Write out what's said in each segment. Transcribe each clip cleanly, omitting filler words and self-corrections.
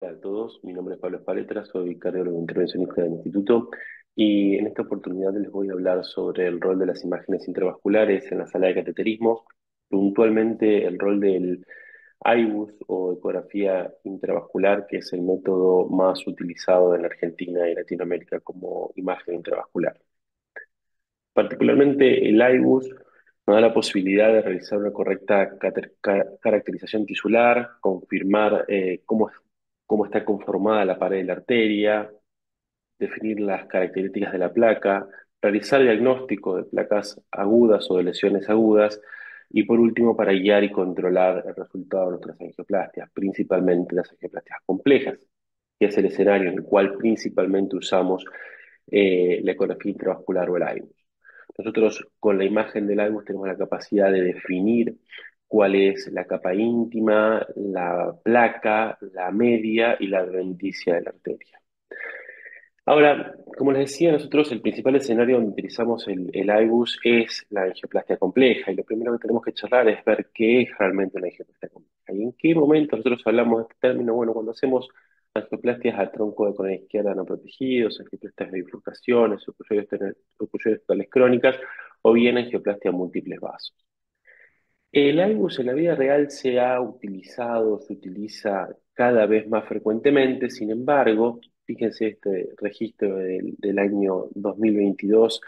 Hola a todos, mi nombre es Pablo Espaletra, soy cardiólogo intervencionista del instituto y en esta oportunidad les voy a hablar sobre el rol de las imágenes intravasculares en la sala de cateterismo, puntualmente el rol del IBUS o ecografía intravascular, que es el método más utilizado en Argentina y Latinoamérica como imagen intravascular. Particularmente el IBUS nos da la posibilidad de realizar una correcta caracterización tisular, confirmar cómo está conformada la pared de la arteria, definir las características de la placa, realizar diagnóstico de placas agudas o de lesiones agudas y por último para guiar y controlar el resultado de nuestras angioplastias, principalmente las angioplastias complejas, que es el escenario en el cual principalmente usamos la ecografía intravascular o el IBUS. Nosotros con la imagen del IBUS tenemos la capacidad de definir cuál es la capa íntima, la placa, la media y la adventicia de la arteria. Ahora, como les decía, nosotros el principal escenario donde utilizamos el IBUS es la angioplastia compleja y lo primero que tenemos que charlar es ver qué es realmente una angioplastia compleja y en qué momento nosotros hablamos de este término. Bueno, cuando hacemos angioplastias al tronco de corona izquierda no protegidos, angioplastias de bifurcaciones, oclusiones totales crónicas o bien angioplastia a múltiples vasos. El IBUS en la vida real se ha utilizado, se utiliza cada vez más frecuentemente. Sin embargo, fíjense este registro del año 2022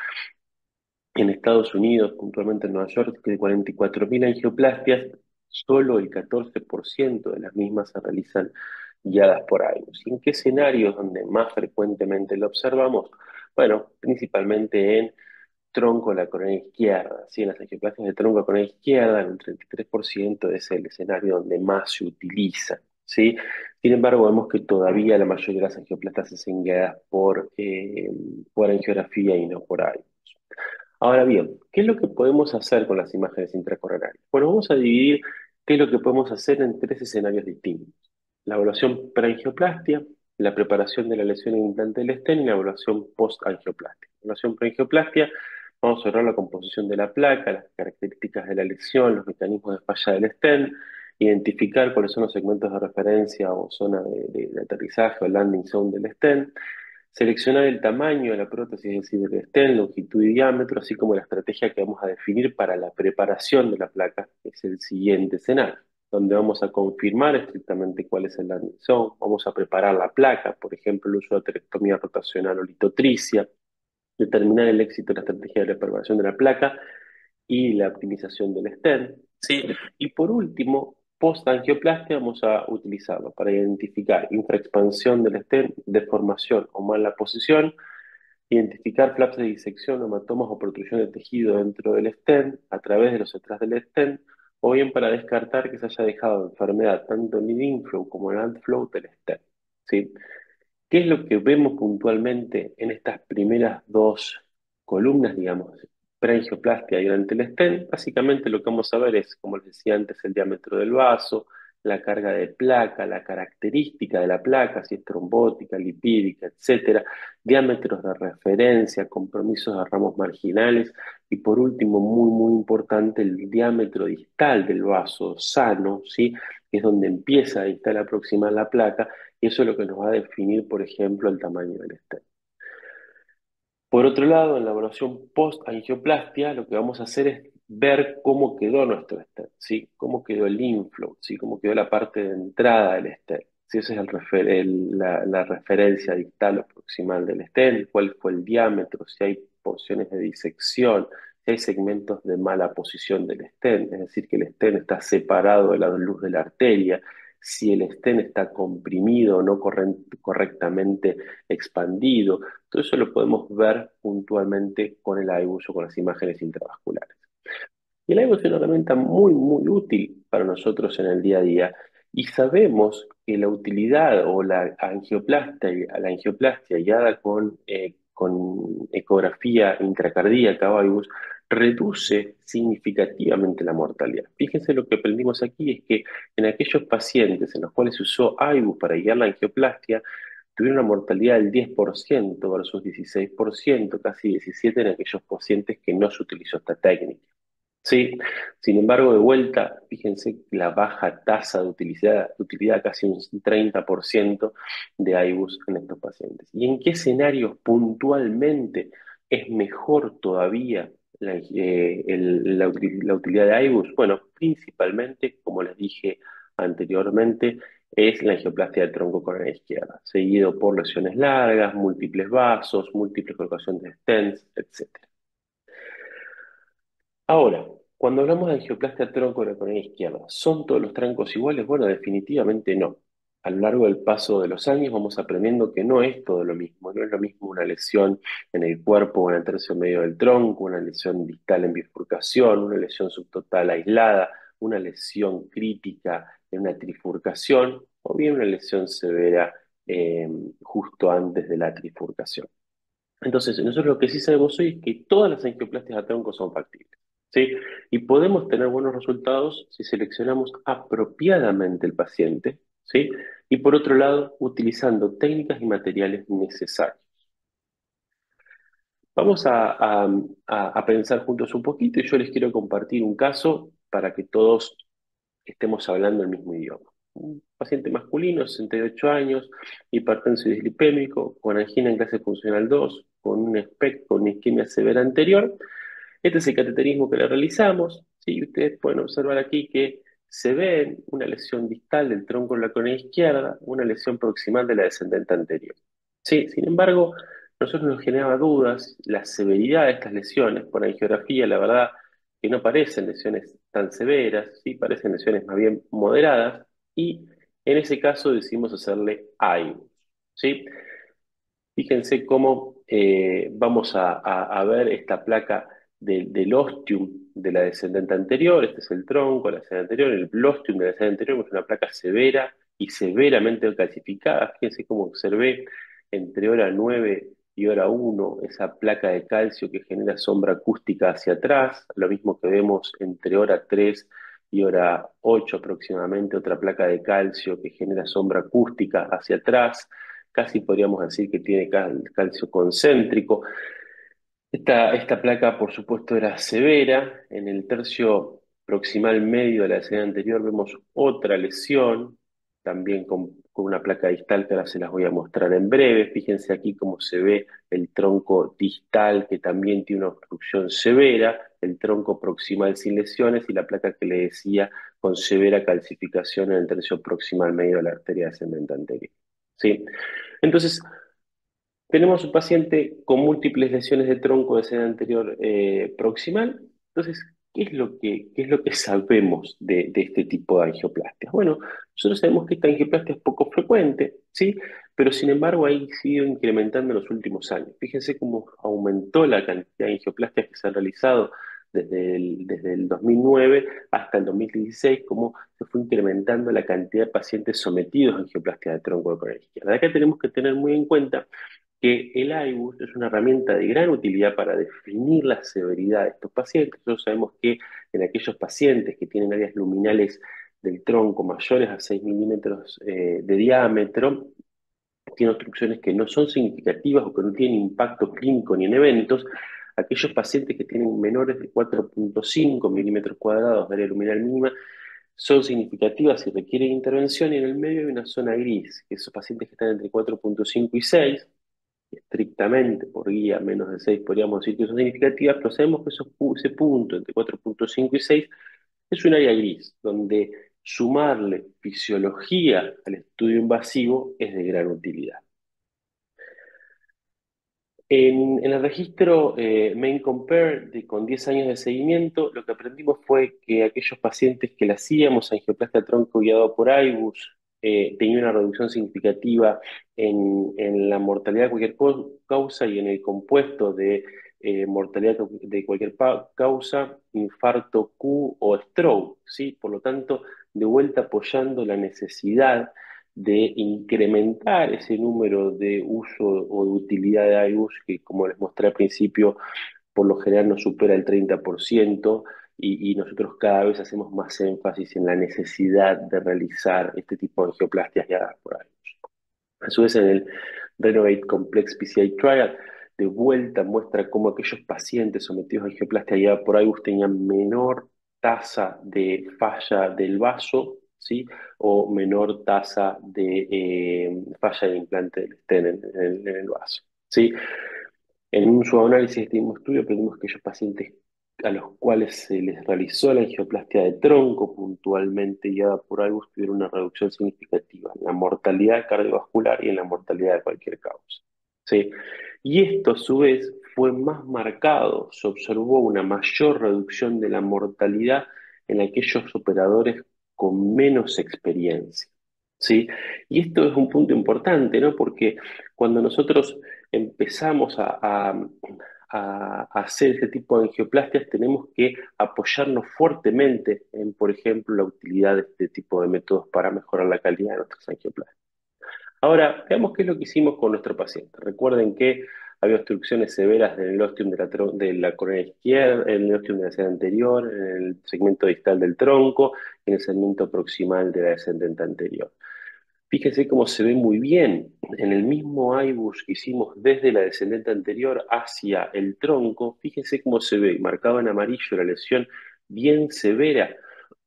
en Estados Unidos, puntualmente en Nueva York, que de 44.000 angioplastias, solo el 14% de las mismas se realizan guiadas por IBUS. ¿Y en qué escenarios donde más frecuentemente lo observamos? Bueno, principalmente en tronco de la corona izquierda, ¿sí? En las angioplastias de tronco de la corona izquierda, en un 33% es el escenario donde más se utiliza, ¿sí? Sin embargo, vemos que todavía la mayoría de las angioplastias se hacen guiadas por angiografía y no por AIS. Ahora bien, ¿qué es lo que podemos hacer con las imágenes intracoronarias? Bueno, vamos a dividir qué es lo que podemos hacer en tres escenarios distintos. La evaluación preangioplastia, la preparación de la lesión en implante del stent y la evaluación post-angioplastia. La evaluación preangioplastia, vamos a ver la composición de la placa, las características de la lesión, los mecanismos de falla del stent, identificar cuáles son los segmentos de referencia o zona de aterrizaje o landing zone del stent, seleccionar el tamaño de la prótesis, es decir, el stent, longitud y diámetro, así como la estrategia que vamos a definir para la preparación de la placa, que es el siguiente escenario, donde vamos a confirmar estrictamente cuál es el landing zone, vamos a preparar la placa, por ejemplo, el uso de aterectomía rotacional o litotricia, determinar el éxito de la estrategia de la preparación de la placa y la optimización del stent, ¿sí? Y por último, post-angioplastia vamos a utilizarlo para identificar infraexpansión del stent, deformación o mala posición, identificar flaps de disección, hematomas o protrusión de tejido dentro del stent a través de los detrás del stent, o bien para descartar que se haya dejado enfermedad tanto en el inflow como en el outflow del stent, ¿sí? ¿Qué es lo que vemos puntualmente en estas primeras dos columnas, digamos, preangioplastia y durante el stent? Básicamente lo que vamos a ver es, como les decía antes, el diámetro del vaso, la carga de placa, la característica de la placa, si es trombótica, lipídica, etcétera, diámetros de referencia, compromisos de ramos marginales y por último, muy importante, el diámetro distal del vaso sano, ¿sí? Que es donde empieza a distal aproximar la placa y eso es lo que nos va a definir, por ejemplo, el tamaño del stent. Por otro lado, en la evaluación post-angioplastia, lo que vamos a hacer es ver cómo quedó nuestro stent, ¿sí? Cómo quedó el inflow, ¿sí? Cómo quedó la parte de entrada del stent. Si esa es la referencia distal o proximal del stent, cuál fue el diámetro, si hay porciones de disección, si hay segmentos de mala posición del stent, es decir, que el stent está separado de la luz de la arteria, si el stent está comprimido o no correctamente expandido. Todo eso lo podemos ver puntualmente con el IBUS o con las imágenes intravasculares. Y el IBUS es una herramienta muy útil para nosotros en el día a día y sabemos que la utilidad o la angioplastia guiada con ecografía intracardíaca o IBUS reduce significativamente la mortalidad. Fíjense lo que aprendimos aquí es que en aquellos pacientes en los cuales se usó IBUS para guiar la angioplastia, tuvieron una mortalidad del 10% versus 16%, casi 17% en aquellos pacientes que no se utilizó esta técnica. Sí, sin embargo, de vuelta, fíjense la baja tasa de utilidad casi un 30% de IBUS en estos pacientes. ¿Y en qué escenarios puntualmente es mejor todavía la utilidad de IBUS? Bueno, principalmente, como les dije anteriormente, es la angioplastia del tronco coronal izquierda, seguido por lesiones largas, múltiples vasos, múltiples colocaciones de stents, etc. Ahora, cuando hablamos de angioplastia tronco de la coronilla izquierda, ¿son todos los troncos iguales? Bueno, definitivamente no. A lo largo del paso de los años vamos aprendiendo que no es todo lo mismo. No es lo mismo una lesión en el cuerpo o en el tercio medio del tronco, una lesión distal en bifurcación, una lesión subtotal aislada, una lesión crítica en una trifurcación o bien una lesión severa eh, justo antes de la trifurcación. Entonces, nosotros lo que sí sabemos hoy es que todas las angioplastias a tronco son factibles, ¿sí? Y podemos tener buenos resultados si seleccionamos apropiadamente el paciente, ¿sí? Y por otro lado, utilizando técnicas y materiales necesarios. Vamos a pensar juntos un poquito y yo les quiero compartir un caso para que todos estemos hablando el mismo idioma. Un paciente masculino, 68 años, hipertenso y dislipémico, con angina en clase funcional 2, con un SPECT, con isquemia severa anterior. Este es el cateterismo que le realizamos. ¿Sí? Ustedes pueden observar aquí que se ve una lesión distal del tronco de la coronilla izquierda, una lesión proximal de la descendente anterior. Sí, sin embargo, nosotros nos generaba dudas la severidad de estas lesiones. Por angiografía, la verdad que no parecen lesiones tan severas, sí parecen lesiones más bien moderadas, y en ese caso decidimos hacerle AIBU. ¿Sí? Fíjense cómo vamos a ver esta placa del ostium de la descendente anterior. Este es el tronco de la descendente anterior. El ostium de la descendente anterior es una placa severa y severamente calcificada. Fíjense cómo observé entre hora 9 y hora 1 esa placa de calcio que genera sombra acústica hacia atrás. Lo mismo que vemos entre hora 3 y hora 8 aproximadamente, otra placa de calcio que genera sombra acústica hacia atrás. Casi podríamos decir que tiene calcio concéntrico. Esta placa, por supuesto, era severa. En el tercio proximal medio de la escena anterior vemos otra lesión, también con una placa distal que ahora se las voy a mostrar en breve. Fíjense aquí cómo se ve el tronco distal, que también tiene una obstrucción severa, el tronco proximal sin lesiones y la placa que le decía con severa calcificación en el tercio proximal medio de la arteria descendente anterior. ¿Sí? Entonces, tenemos un paciente con múltiples lesiones de tronco de sede anterior proximal. Entonces, qué es lo que sabemos de este tipo de angioplastias? Bueno, nosotros sabemos que esta angioplastia es poco frecuente, ¿sí? Pero sin embargo ha ido incrementando en los últimos años. Fíjense cómo aumentó la cantidad de angioplastias que se han realizado desde el 2009 hasta el 2016, cómo se fue incrementando la cantidad de pacientes sometidos a angioplastia de tronco de coronilla izquierda. Acá tenemos que tener muy en cuenta que el IBUS es una herramienta de gran utilidad para definir la severidad de estos pacientes. Nosotros sabemos que en aquellos pacientes que tienen áreas luminales del tronco mayores a 6 milímetros de diámetro, tienen obstrucciones que no son significativas o que no tienen impacto clínico ni en eventos, aquellos pacientes que tienen menores de 4,5 milímetros cuadrados de área luminal mínima son significativas y requieren intervención, y en el medio hay una zona gris, que esos pacientes que están entre 4,5 y 6 estrictamente por guía menos de 6 podríamos decir que son significativas, pero sabemos que ese punto entre 4,5 y 6 es un área gris, donde sumarle fisiología al estudio invasivo es de gran utilidad. En el registro Main Compare con 10 años de seguimiento, lo que aprendimos fue que aquellos pacientes que le hacíamos angioplastia tronco guiado por IBUS tenían una reducción significativa en la mortalidad de cualquier causa y en el compuesto de mortalidad de cualquier causa, infarto Q o stroke, ¿sí? Por lo tanto, de vuelta apoyando la necesidad de incrementar ese número de uso o de utilidad de iBus, que como les mostré al principio, por lo general no supera el 30%, y nosotros cada vez hacemos más énfasis en la necesidad de realizar este tipo de angioplastias guiadas por iBus. A su vez, en el Renovate Complex PCI Trial de vuelta muestra cómo aquellos pacientes sometidos a angioplastia guiada por IVUS tenían menor tasa de falla del vaso, ¿sí? O menor tasa de falla del implante del stent en el vaso, ¿sí? En un subanálisis de este mismo estudio aprendimos que aquellos pacientes a los cuales se les realizó la angioplastia de tronco puntualmente guiada por IVUS tuvieron una reducción significativa en la mortalidad cardiovascular y en la mortalidad de cualquier causa. ¿Sí? Y esto a su vez fue más marcado, se observó una mayor reducción de la mortalidad en aquellos operadores con menos experiencia. ¿Sí? Y esto es un punto importante, ¿no? Porque cuando nosotros empezamos a hacer este tipo de angioplastias, tenemos que apoyarnos fuertemente en, por ejemplo, la utilidad de este tipo de métodos para mejorar la calidad de nuestras angioplastias. Ahora, veamos qué es lo que hicimos con nuestro paciente. Recuerden que había obstrucciones severas en el ostium de la coronaria izquierda, en el ostium de la sede anterior, en el segmento distal del tronco y en el segmento proximal de la descendente anterior. Fíjense cómo se ve muy bien en el mismo IVUS que hicimos desde la descendente anterior hacia el tronco. Fíjense cómo se ve marcado en amarillo la lesión bien severa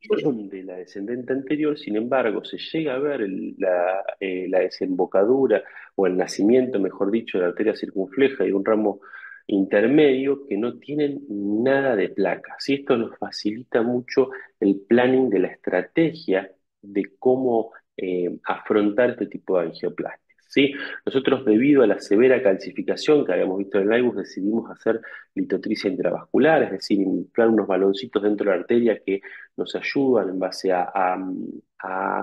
de la descendente anterior. Sin embargo, se llega a ver la desembocadura o el nacimiento, mejor dicho, de la arteria circunfleja y un ramo intermedio que no tienen nada de placas. Y esto nos facilita mucho el planning de la estrategia de cómo afrontar este tipo de angioplastias. ¿Sí? Nosotros, debido a la severa calcificación que habíamos visto en el IVUS, decidimos hacer litotricia intravascular, es decir, inflar unos baloncitos dentro de la arteria que nos ayudan en base a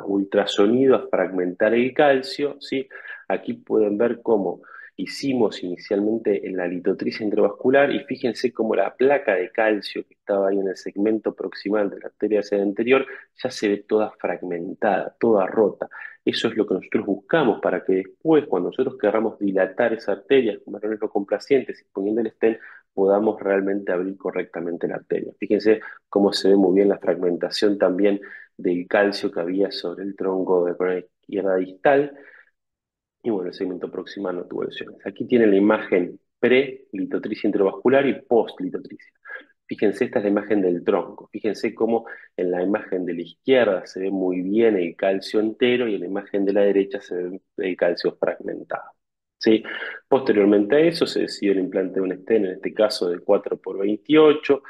ultrasonido a fragmentar el calcio. ¿Sí? Aquí pueden ver cómo hicimos inicialmente en la litotricia intravascular y fíjense cómo la placa de calcio que estaba ahí en el segmento proximal de la arteria sede anterior ya se ve toda fragmentada, toda rota. Eso es lo que nosotros buscamos para que después, cuando nosotros queramos dilatar esa arteria con varones no complacientes y poniendo el stent, podamos realmente abrir correctamente la arteria. Fíjense cómo se ve muy bien la fragmentación también del calcio que había sobre el tronco de la coronaria izquierda distal. Y bueno, el segmento proximal no tuvo lesiones. Aquí tienen la imagen pre-litotricia intravascular y post-litotricia. Fíjense, esta es la imagen del tronco. Fíjense cómo en la imagen de la izquierda se ve muy bien el calcio entero y en la imagen de la derecha se ve el calcio fragmentado. ¿Sí? Posteriormente a eso se decidió el implante de un stent, en este caso de 4x28.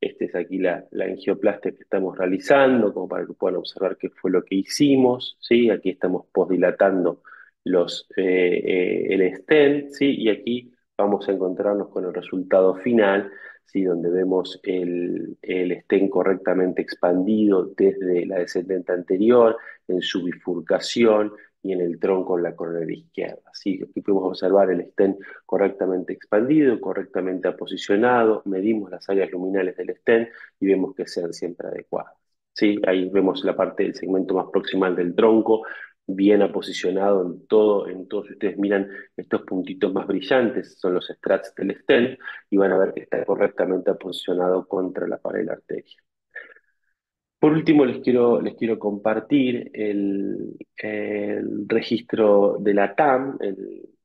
Esta es aquí la angioplastia que estamos realizando, como para que puedan observar qué fue lo que hicimos. ¿Sí? Aquí estamos posdilatando el stent, ¿sí? Y aquí vamos a encontrarnos con el resultado final, ¿sí? Donde vemos el stent correctamente expandido desde la descendente anterior, en su bifurcación y en el tronco en la coronaria izquierda. ¿Sí? Aquí podemos observar el stent correctamente expandido, correctamente aposicionado, medimos las áreas luminales del stent y vemos que sean siempre adecuadas. ¿Sí? Ahí vemos la parte del segmento más proximal del tronco, bien aposicionado en todo. Si ustedes miran estos puntitos más brillantes, son los strats del stent, y van a ver que está correctamente posicionado contra la pared de la arteria. Por último, les quiero compartir el registro de la TAM,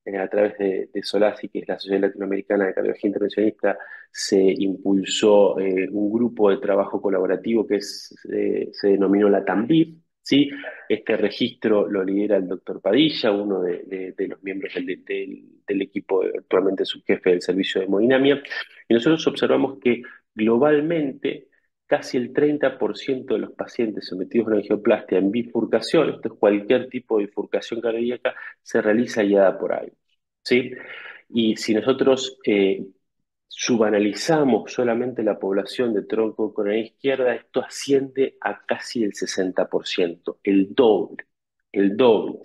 a través de SOLACI, que es la Sociedad Latinoamericana de Cardiología Intervencionista. Se impulsó un grupo de trabajo colaborativo que se denominó la TAMBIP, ¿sí? Este registro lo lidera el doctor Padilla, uno de los miembros del equipo, actualmente subjefe del servicio de hemodinamia, y nosotros observamos que globalmente casi el 30% de los pacientes sometidos a una angioplastia en bifurcación, esto es cualquier tipo de bifurcación cardíaca, se realiza guiada por ahí. ¿Sí? Y si nosotros subanalizamos solamente la población de tronco con la izquierda, esto asciende a casi el 60%, el doble,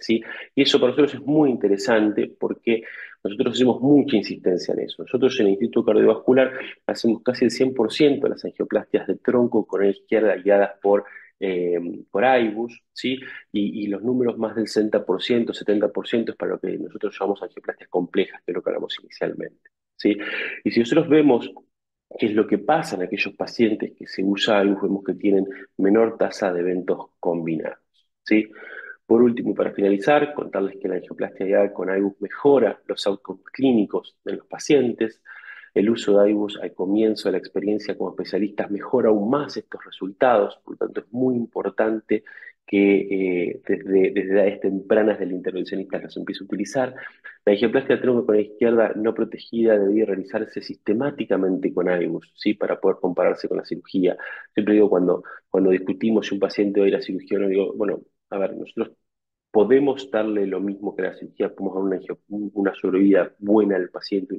¿sí? Y eso para nosotros es muy interesante porque nosotros hacemos mucha insistencia en eso. Nosotros en el Instituto Cardiovascular hacemos casi el 100% de las angioplastias de tronco con la izquierda guiadas por IVUS, ¿sí? Y los números más del 60%, 70% es para lo que nosotros llamamos angioplastias complejas, que es lo que hablamos inicialmente, ¿sí? Y si nosotros vemos qué es lo que pasa en aquellos pacientes que se usa IVUS, vemos que tienen menor tasa de eventos combinados, ¿sí? Por último, y para finalizar, contarles que la angioplastia guiada con IBUS mejora los outcomes clínicos en los pacientes. El uso de IBUS al comienzo de la experiencia como especialistas mejora aún más estos resultados, por lo tanto es muy importante que desde edades tempranas del intervencionista las empiece a utilizar. La angioplastia de tronco con la izquierda no protegida debería realizarse sistemáticamente con IBUS, ¿sí? Para poder compararse con la cirugía. Siempre digo, cuando discutimos si un paciente va a ir a cirugía o no, digo, bueno, a ver, nosotros podemos darle lo mismo que la cirugía, podemos dar una sobrevida buena al paciente,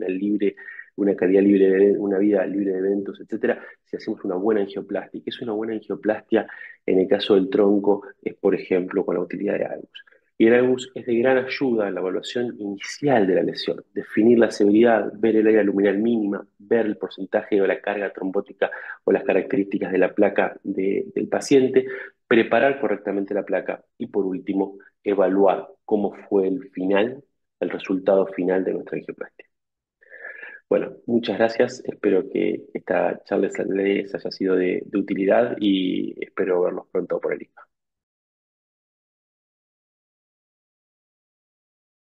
una calidad libre una vida libre de eventos, etcétera, si hacemos una buena angioplastia. ¿Y qué es una buena angioplastia? En el caso del tronco, es por ejemplo con la utilidad de AEBUS. Y el AEBUS es de gran ayuda en la evaluación inicial de la lesión, definir la severidad, ver el área luminal mínima, ver el porcentaje de la carga trombótica o las características de la placa del paciente, preparar correctamente la placa y por último, evaluar cómo fue el resultado final de nuestra angioplastia. Bueno, muchas gracias. Espero que esta charla les haya sido de utilidad y espero verlos pronto por el IPA.